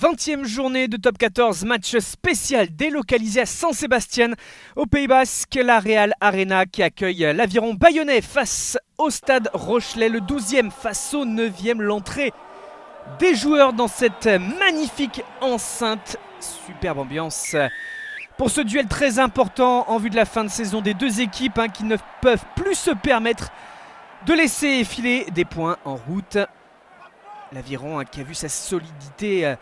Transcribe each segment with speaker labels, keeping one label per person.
Speaker 1: 20e journée de top 14, match spécial délocalisé à San Sebastián, au Pays Basque, la Real Arena qui accueille l'Aviron bayonnais face au Stade Rochelais, le 12e face au 9e, l'entrée des joueurs dans cette magnifique enceinte. Superbe ambiance pour ce duel très important en vue de la fin de saison des deux équipes qui ne peuvent plus se permettre de laisser filer des points en route. L'Aviron qui a vu sa solidité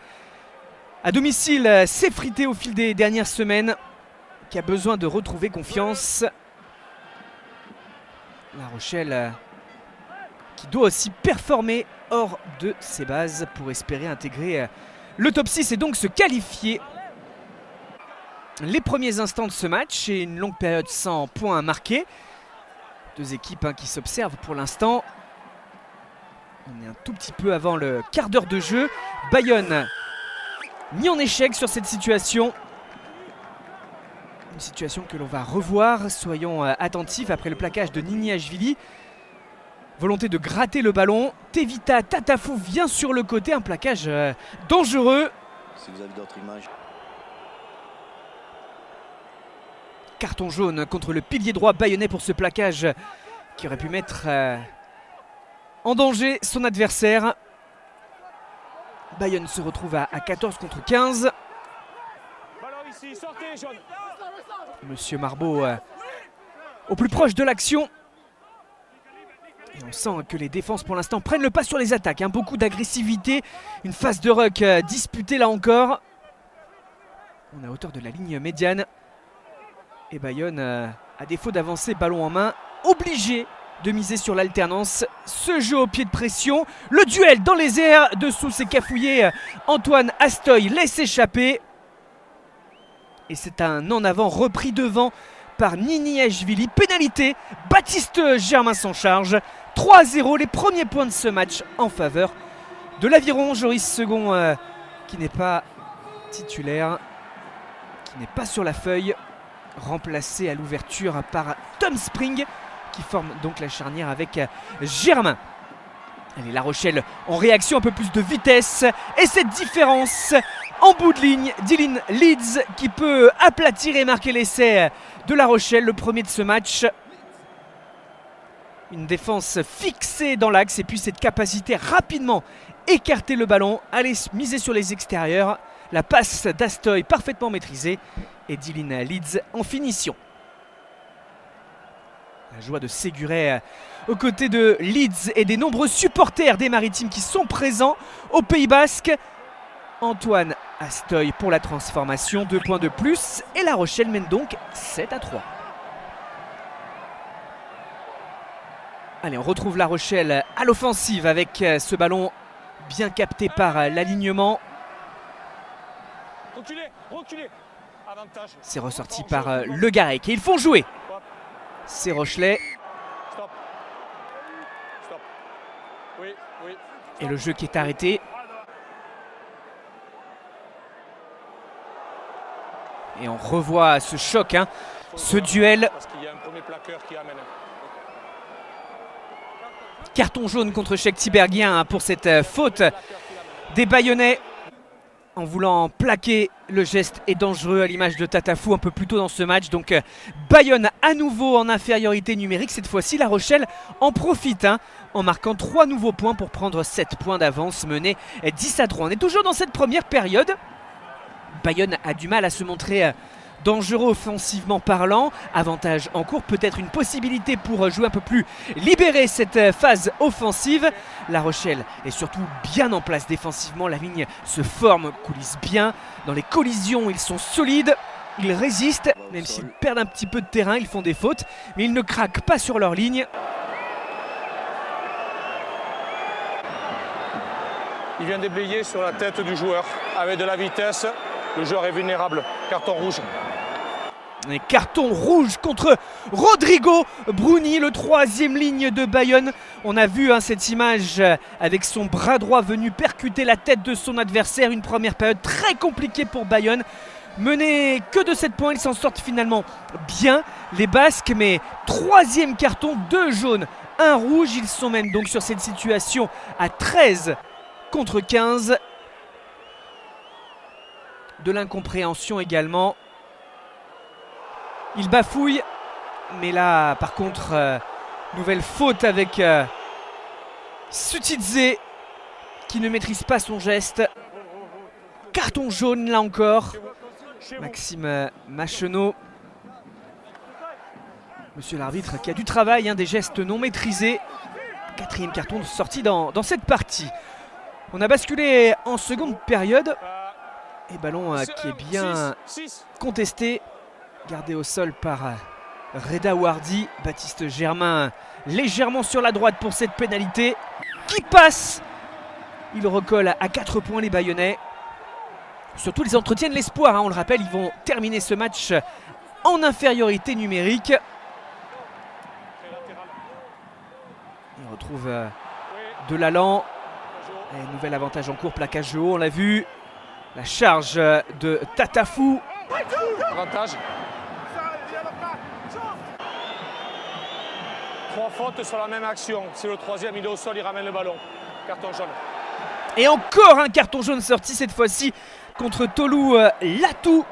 Speaker 1: à domicile s'effriter au fil des dernières semaines, qui a besoin de retrouver confiance. La Rochelle qui doit aussi performer hors de ses bases pour espérer intégrer le top 6 et donc se qualifier. Les premiers instants de ce match et une longue période sans points marqués. Deux équipes qui s'observent pour l'instant. On est un tout petit peu avant le quart d'heure de jeu. Bayonne mis en échec sur cette situation. Une situation que l'on va revoir. Soyons attentifs après le plaquage de Niniashvili. Volonté de gratter le ballon. Tevita Tatafou vient sur le côté. Un plaquage dangereux.
Speaker 2: Si vous avez d'autres images.
Speaker 1: Carton jaune contre le pilier droit bayonnais pour ce plaquage qui aurait pu mettre en danger son adversaire. Bayonne se retrouve à 14 contre 15. Monsieur Marbeau au plus proche de l'action. Et on sent que les défenses pour l'instant prennent le pas sur les attaques. Beaucoup d'agressivité. Une phase de ruck disputée là encore. On est à hauteur de la ligne médiane. Et Bayonne, à défaut d'avancer ballon en main, obligé de miser sur l'alternance. Ce jeu au pied de pression. Le duel dans les airs. Dessous, c'est cafouillé. Antoine Astoy laisse échapper. Et c'est un en avant repris devant par Niniashvili. Pénalité. Baptiste Germain s'en charge. 3-0, les premiers points de ce match en faveur de l'Aviron. Joris Second qui n'est pas titulaire, qui n'est pas sur la feuille. Remplacé à l'ouverture par Tom Spring qui forme donc la charnière avec Germain. Allez, La Rochelle en réaction, un peu plus de vitesse et cette différence en bout de ligne. Dylan Leeds qui peut aplatir et marquer l'essai de La Rochelle, le premier de ce match. Une défense fixée dans l'axe et puis cette capacité à rapidement écarter le ballon, aller miser sur les extérieurs. La passe d'Astoy parfaitement maîtrisée et Dylan Leeds en finition. La joie de Séguret aux côtés de Leeds et des nombreux supporters des Maritimes qui sont présents au Pays Basque. Antoine Astoy pour la transformation, 2 points de plus et La Rochelle mène donc 7-3. Allez, on retrouve La Rochelle à l'offensive avec ce ballon bien capté par l'alignement. C'est ressorti par Le Garec et ils font jouer. C'est Rochelais. Et le jeu qui est arrêté. Et on revoit ce choc, ce duel. Carton jaune contre Cheick Tiberghien pour cette faute des Bayonnais. En voulant plaquer, le geste est dangereux à l'image de Tatafou un peu plus tôt dans ce match. Donc Bayonne à nouveau en infériorité numérique. Cette fois-ci, La Rochelle en profite en marquant 3 nouveaux points pour prendre 7 points d'avance, menés 10-3. On est toujours dans cette première période. Bayonne a du mal à se montrer dangereux offensivement parlant. Avantage en cours, peut-être une possibilité pour jouer un peu plus libéré cette phase offensive. La Rochelle est surtout bien en place défensivement. La ligne se forme, coulisse bien. Dans les collisions, ils sont solides. Ils résistent, même s'ils perdent un petit peu de terrain, ils font des fautes. Mais ils ne craquent pas sur leur ligne.
Speaker 3: Il vient déblayer sur la tête du joueur avec de la vitesse. Le joueur est vulnérable. Carton rouge.
Speaker 1: Et carton rouge contre Rodrigo Bruni, le 3e ligne de Bayonne. On a vu cette image avec son bras droit venu percuter la tête de son adversaire. Une première période très compliquée pour Bayonne. Menés que de 7 points, ils s'en sortent finalement bien, les Basques. Mais 3e carton, 2 jaunes, 1 rouge. Ils sont même donc sur cette situation à 13 contre 15. de l'incompréhension également. Il bafouille, mais là par contre nouvelle faute avec Sutidze qui ne maîtrise pas son geste. Carton jaune là encore. Maxime Machenot, monsieur l'arbitre, qui a du travail, des gestes non maîtrisés. 4e carton sorti dans cette partie. On a basculé en seconde période. Et ballon qui est bien contesté. Gardé au sol par Reda Wardi. Baptiste Germain légèrement sur la droite pour cette pénalité. Qui passe. Il recolle à 4 points les Bayonnais. Surtout ils entretiennent l'espoir, on le rappelle, ils vont terminer ce match en infériorité numérique. On retrouve de l'allant. Nouvel avantage en cours, plaquage haut, on l'a vu. La charge de Tatafou.
Speaker 3: Avantage. 3 fautes sur la même action. C'est le 3e, il est au sol, il ramène le ballon. Carton jaune.
Speaker 1: Et encore un carton jaune sorti cette fois-ci contre Tolou Latou.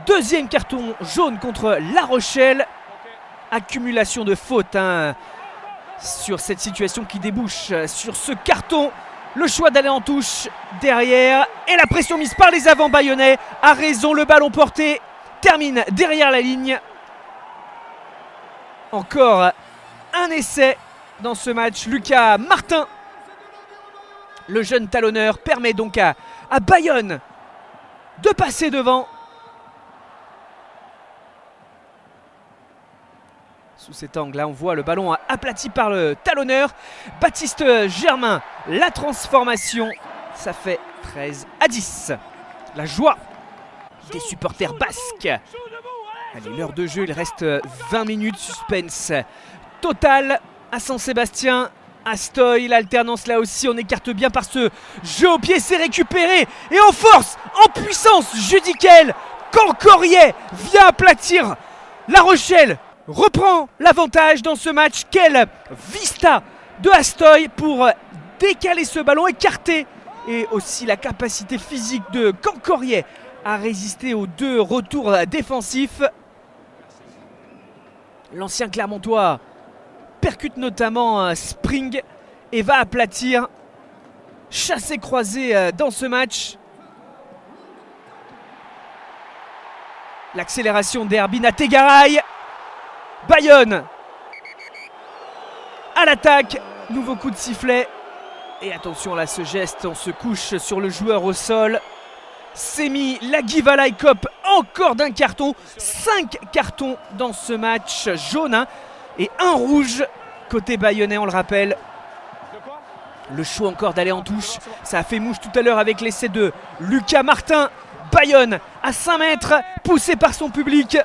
Speaker 1: 2e carton jaune contre La Rochelle. Accumulation de fautes sur cette situation qui débouche sur ce carton. Le choix d'aller en touche derrière. Et la pression mise par les avants bayonnais. A raison, le ballon porté termine derrière la ligne. Encore un essai dans ce match. Lucas Martin, le jeune talonneur, permet donc à Bayonne de passer devant. Sous cet angle-là, on voit le ballon aplati par le talonneur. Baptiste Germain, la transformation. Ça fait 13-10. La joie des supporters basques. Allez, l'heure de jeu, il reste 20 minutes. Suspense total à Saint-Sébastien. Astoy, l'alternance là aussi, on écarte bien par ce jeu au pied, c'est récupéré. Et en force, en puissance, Judiquel, Cancorier vient aplatir La Rochelle. Reprend l'avantage dans ce match. Quelle vista de Astoy pour décaler ce ballon, écarté. Et aussi la capacité physique de Cancorier à résister aux 2 retours défensifs. L'ancien Clermontois percute notamment Spring et va aplatir. Chassé-croisé dans ce match. L'accélération d'Herbina Tegaray. Bayonne à l'attaque, nouveau coup de sifflet. Et attention là, ce geste, on se couche sur le joueur au sol. Semi Lagivalaikop, encore d'un carton. 5 cartons dans ce match jaune et 1 rouge côté bayonnais, on le rappelle. Le choix encore d'aller en touche, ça a fait mouche tout à l'heure avec l'essai de Lucas Martin. Bayonne à 5 mètres, poussé par son public.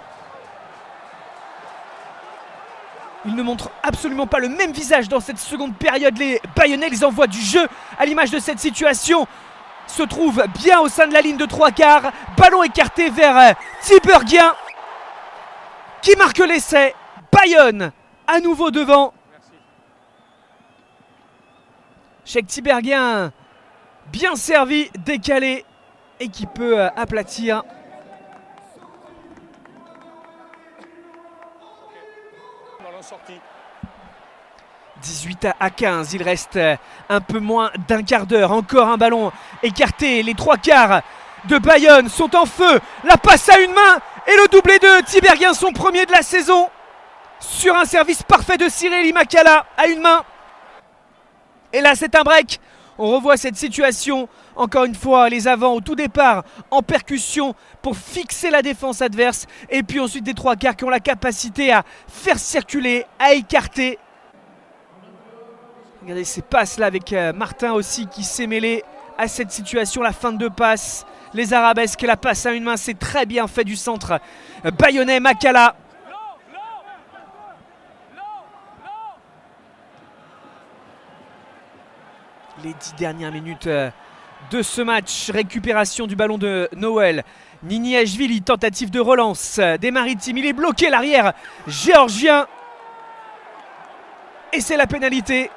Speaker 1: Ils ne montrent absolument pas le même visage dans cette seconde période. Les Bayonnais, les envoient du jeu à l'image de cette situation. Se trouve bien au sein de la ligne de 3/4. Ballon écarté vers Tiberghien qui marque l'essai. Bayonne à nouveau devant. Cheikh Tiberghien bien servi, décalé et qui peut aplatir.
Speaker 3: Sortie.
Speaker 1: 18-15, il reste un peu moins d'un quart d'heure. Encore un ballon écarté. Les 3/4 de Bayonne sont en feu. La passe à une main et le doublé de Tiberghien, son premier de la saison. Sur un service parfait de Cyril Imakala à une main. Et là, c'est un break. On revoit cette situation. Encore une fois, les avants au tout départ en percussion pour fixer la défense adverse. Et puis ensuite des 3/4 qui ont la capacité à faire circuler, à écarter. Regardez ces passes là avec Martin aussi qui s'est mêlé à cette situation. La fin de 2 passes, les arabesques, la passe à une main, c'est très bien fait du centre bayonnais. Makala. Les 10 dernières minutes de ce match. Récupération du ballon de Noël. Niniashvili, tentative de relance des Maritimes. Il est bloqué, l'arrière géorgien. Et c'est la pénalité.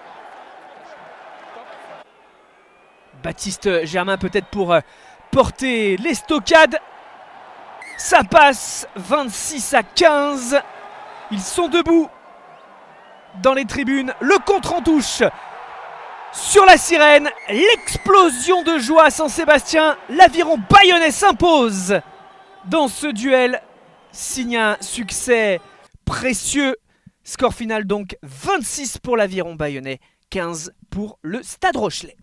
Speaker 1: Baptiste Germain peut-être pour porter les stockades. Ça passe 26-15. Ils sont debout dans les tribunes. Le contre en touche sur la sirène. L'explosion de joie à Saint-Sébastien. L'Aviron Bayonnais s'impose dans ce duel. Signe un succès précieux. Score final donc 26 pour l'Aviron Bayonnais, 15 pour le Stade Rochelais.